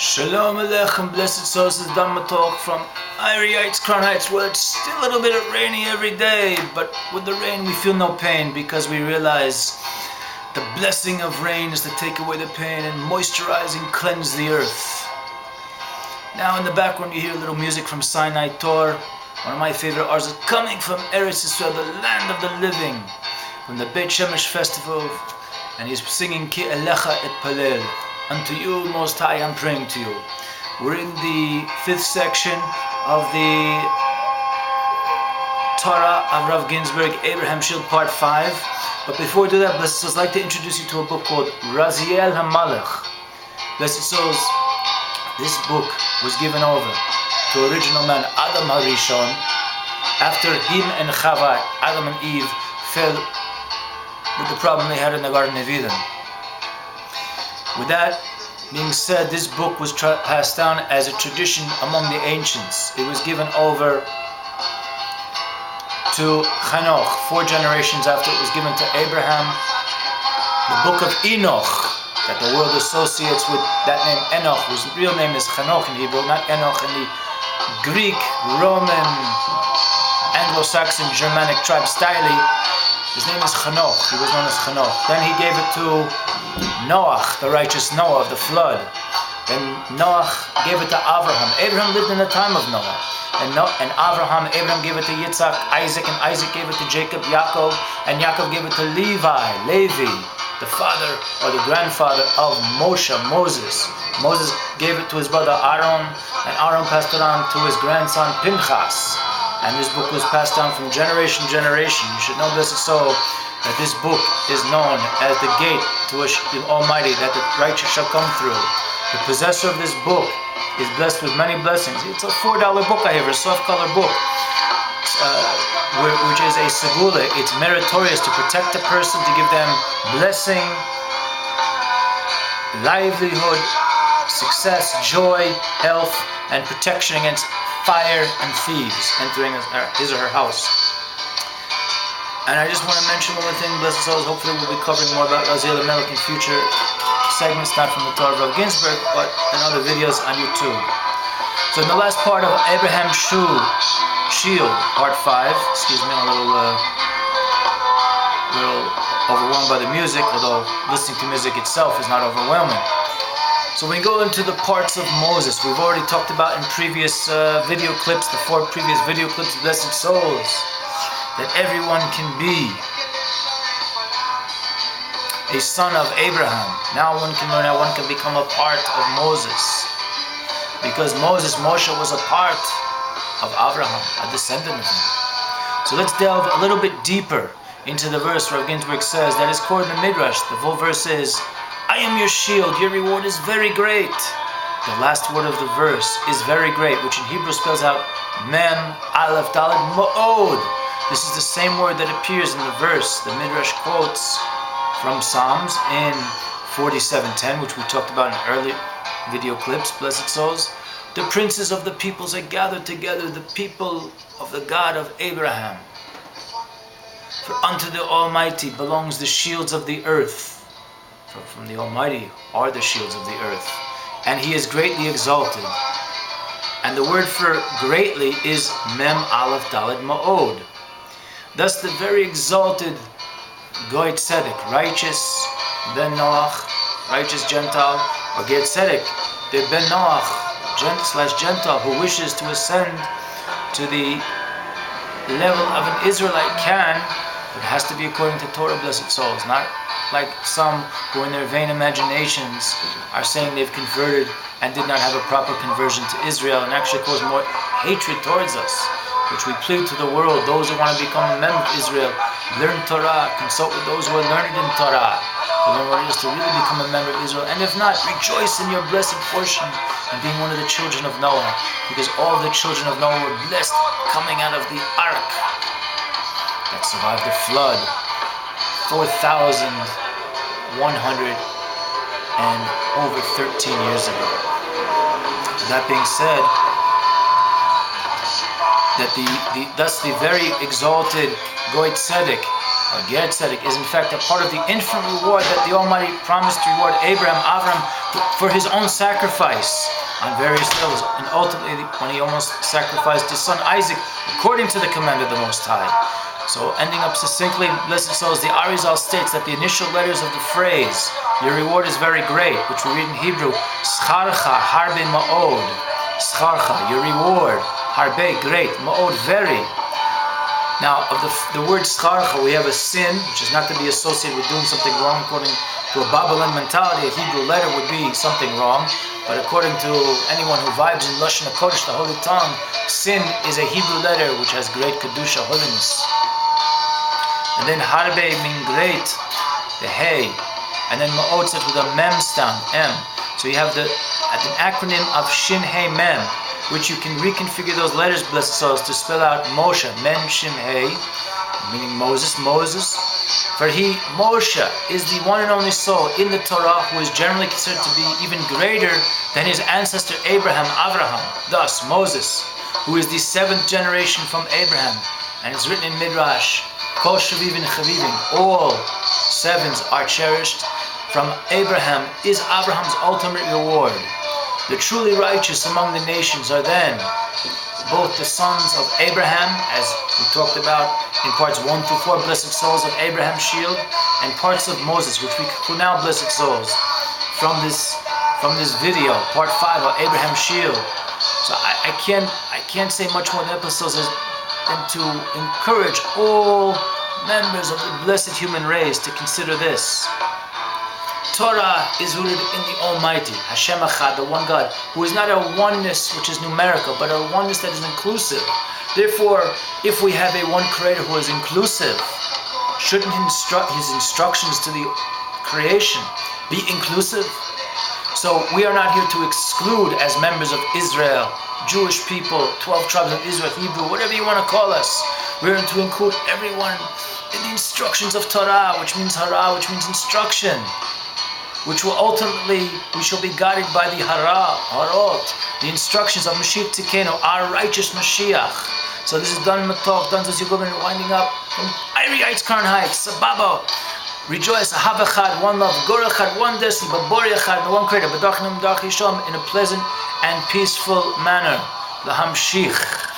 Shalom Aleichem, blessed souls, is Dhamma talk from Irie Heights, Crown Heights, where it's still a little bit rainy every day, but with the rain we feel no pain because we realize the blessing of rain is to take away the pain and moisturize and cleanse the earth. Now in the background you hear a little music from Sinai Torah, one of my favorite artists coming from Eretz Yisrael, the land of the living, from the Beit Shemesh festival, and he's singing Ki Elecha et Palel. Unto you, Most High, I'm praying to you. We're in the 5th section of the Torah of Rav Ginsburg, Abraham Shield, Part 5. But before we do that, blessed souls, I'd like to introduce you to a book called Raziel HaMalech. Blessed souls, this book was given over to original man Adam HaRishon after him and Chava, Adam and Eve, fell with the problem they had in the Garden of Eden. With that being said, this book was passed down as a tradition among the ancients. It was given over to Hanoch 4 generations after it was given to Abraham. The book of Enoch, that the world associates with that name Enoch, whose real name is Hanoch in Hebrew, not Enoch in the Greek, Roman, Anglo-Saxon, Germanic tribe style. His name is Hanoch. He was known as Hanoch. Then he gave it to Noach, the righteous Noah of the flood. Then Noach gave it to Abraham. Abraham lived in the time of Noah. And Abraham gave it to Yitzhak, Isaac, and Isaac gave it to Jacob, Yaakov, and Yaakov gave it to Levi, the father or the grandfather of Moshe, Moses. Moses gave it to his brother Aaron, and Aaron passed it on to his grandson Pinchas. And this book was passed down from generation to generation. You should know, blessed soul, that this book is known as the gate to the Almighty, that the righteous shall come through. The possessor of this book is blessed with many blessings. It's a $4 book I have, a soft color book, which is a segula. It's meritorious to protect a person, to give them blessing, livelihood, success, joy, health, and protection against fire and thieves entering his or her house. And I just want to mention one more thing, blessed souls. Hopefully we'll be covering more about Raziel HaMalech in future segments, not from the Torah of Rav Ginsburg, but in other videos on YouTube. So in the last part of Abraham Shield, Part 5, excuse me, I'm a little overwhelmed by the music, although listening to music itself is not overwhelming. So we go into the parts of Moses. We've already talked about in previous video clips, the 4 previous video clips, blessed souls, that everyone can be a son of Abraham. Now one can learn how one can become a part of Moses. Because Moshe was a part of Abraham, a descendant of him. So let's delve a little bit deeper into the verse Rav Ginsburg says that is quoted in the Midrash. The full verse is, I am your shield, your reward is very great. The last word of the verse is very great, which in Hebrew spells out Mem, Aleph, Dalet, Mo'od. This is the same word that appears in the verse. The Midrash quotes from Psalms in 47:10, which we talked about in early video clips, blessed souls. The princes of the peoples are gathered together, the people of the God of Abraham. For unto the Almighty belongs the shields of the earth. For from the Almighty are the shields of the earth. And he is greatly exalted. And the word for greatly is Mem Aleph Dalet Ma'od. Thus the very exalted Goy Tzedek, righteous Ben Noach, righteous Gentile, or Ger Tzedek, the Ben Noach, Gentile, who wishes to ascend to the level of an Israelite can, but it has to be according to Torah, blessed souls, not like some who in their vain imaginations are saying they've converted and did not have a proper conversion to Israel and actually cause more hatred towards us, which we plead to the world, those who want to become a member of Israel, learn Torah, consult with those who are learned in Torah, to learn what it is to really become a member of Israel, and if not, rejoice in your blessed portion and being one of the children of Noah, because all the children of Noah were blessed coming out of the ark that survived the flood 4,100 and over 13 years ago. That being said, that thus the very exalted Goy Tzedek or Ger Tzedek, is in fact a part of the infinite reward that the Almighty promised to reward Avram for his own sacrifice on various levels, and ultimately when he almost sacrificed his son Isaac according to the command of the Most High. So ending up succinctly, blessed souls, the Arizal states that the initial letters of the phrase, your reward is very great, which we read in Hebrew, Scharcha harbe ma'od, Scharcha, your reward, harbe, great, ma'od, very. Now, of the word Scharcha, we have a sin, which is not to be associated with doing something wrong. According to a Babylon mentality, a Hebrew letter would be something wrong. But according to anyone who vibes in Lashon HaKodesh, the Holy Tongue, sin is a Hebrew letter which has great Kedusha, holiness. And then Harbe mean great, the Hey. And then Ma'od said with a Mem sound, M. So you have an acronym of Shin Hey Mem, which you can reconfigure those letters, blessed souls, to spell out Moshe, Mem Shin Hey, meaning Moses. For he, Moshe, is the one and only soul in the Torah who is generally considered to be even greater than his ancestor Abraham, Thus, Moses, who is the 7th generation from Abraham, and it's written in Midrash, Kol Shavivin Chavivin, all 7s are cherished. From Abraham is Abraham's ultimate reward. The truly righteous among the nations are then both the sons of Abraham, as we talked about in parts 1 through 4, blessed souls of Abraham's shield, and parts of Moses, which we call now blessed souls, from this video, part 5 of Abraham's shield. So I can't say much more than episodes than to encourage all members of the blessed human race to consider this. Torah is rooted in the Almighty, Hashem Echad, the one God, who is not a oneness which is numerical, but a oneness that is inclusive. Therefore, if we have a one Creator who is inclusive, shouldn't his instructions to the creation be inclusive? So we are not here to exclude, as members of Israel, Jewish people, 12 tribes of Israel, Hebrew, whatever you want to call us. We're here to include everyone in the instructions of Torah, which means hara, which means instruction, which will ultimately, we shall be guided by the harot, the instructions of Mashiach Tzidkenu, our righteous Mashiach. So this is done Matov, done as you're winding up from Iri Heights, Karn Heights, Sababa. Rejoice, Ahav Echad, one love, Gor Echad, one destiny, Babor Echad, the one creator, B'dachnim Dach Yishom, in a pleasant and peaceful manner. L'hamshich.